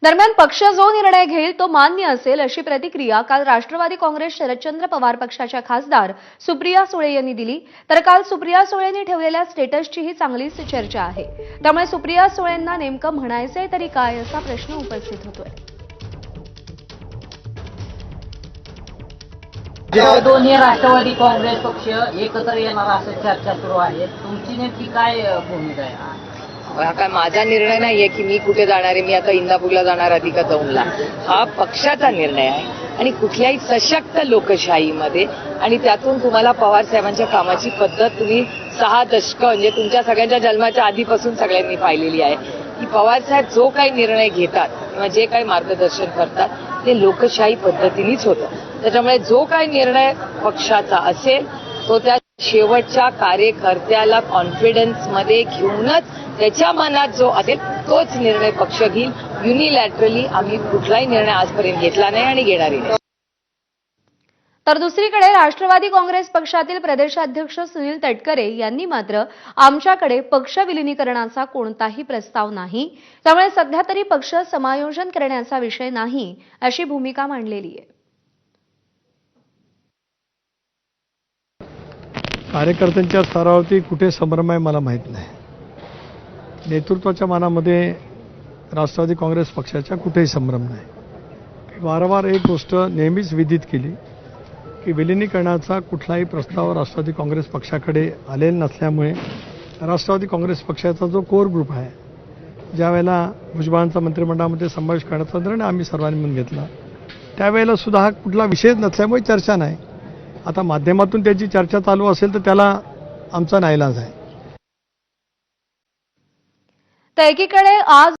दरम्यान पक्ष जो निर्णय घेईल तो मान्य असेल अशी प्रतिक्रिया काल राष्ट्रवादी काँग्रेस शरदचंद्र पवार पक्षाच्या खासदार सुप्रिया सुळे यांनी दिली। तर काल सुप्रिया सुळेंनी ठेवलेल्या स्टेटसचीही चांगलीच चर्चा आहे। त्यामुळे सुप्रिया सुळेंना नेमकं म्हणायचंय तरी काय असा प्रश्न उपस्थित होतोय। दोन्ही राष्ट्रवादी काँग्रेस पक्ष एकत्र येणार असं चर्चा सुरू आहे। तुमची नेमकी काय भूमिका आहे? हा काय माझा निर्णय नाहीये की मी कुठे जाणार आहे, मी आता इंदापूरला जाणार अधिक दौंडला। हा पक्षाचा निर्णय आहे आणि कुठल्याही सशक्त लोकशाहीमध्ये आणि त्यातून तुम्हाला पवार साहेबांच्या कामाची पद्धत तुम्ही 6 दशकं म्हणजे तुमच्या सगळ्यांच्या जन्माच्या आधीपासून सगळ्यांनी पाहिलेली आहे की पवार साहेब जो काही निर्णय घेतात किंवा जे काही मार्गदर्शन करतात ते लोकशाही पद्धतीनेच होतं। त्याच्यामुळे जो काही निर्णय पक्षाचा असेल तो त्या शेवटच्या कार्यकर्त्याला कॉन्फिडन्स मध्ये घेऊनच त्याच्या मनात जो असेल तोच निर्णय पक्ष घेईल। युनिलॅटरली आम्ही कुठलाही निर्णय आजपर्यंत घेतला नाही आणि घेणारही नाही। तर दुसरीकडे राष्ट्रवादी काँग्रेस पक्षातील प्रदेशाध्यक्ष सुनील तटकरे यांनी मात्र आमच्याकडे पक्ष विलिनीकरणाचा कोणताही प्रस्ताव नाही, त्यामुळे सध्या तरी पक्ष समायोजन करण्याचा विषय नाही अशी भूमिका मांडलेली आहे। कार्यकर्त्यांच्या स्तरावरती कुठे संभ्रम आहे मला माहीत नाही। नेतृत्वाच्या मनामध्ये राष्ट्रवादी काँग्रेस पक्षाच्या कुठेही संभ्रम नाही। वारंवार एक गोष्ट नेहमीच विदित केली की विलिनीकरणाचा कुठलाही प्रस्ताव राष्ट्रवादी काँग्रेस पक्षाकडे आलेला नसल्यामुळे राष्ट्रवादी काँग्रेस पक्षाचा जो कोर ग्रुप आहे, ज्यावेळेला भुजबळांचा मंत्रिमंडळामध्ये समावेश करण्याचा निर्णय आम्ही सर्वांनी मिळून घेतला त्यावेळेला सुद्धा हा कुठला विषयच नसल्यामुळे चर्चा नाही। आता माध्यमातून त्याची चर्चा चालू असेल तर त्याला आमचा नाईलाज आहे। तर एकीकडे आज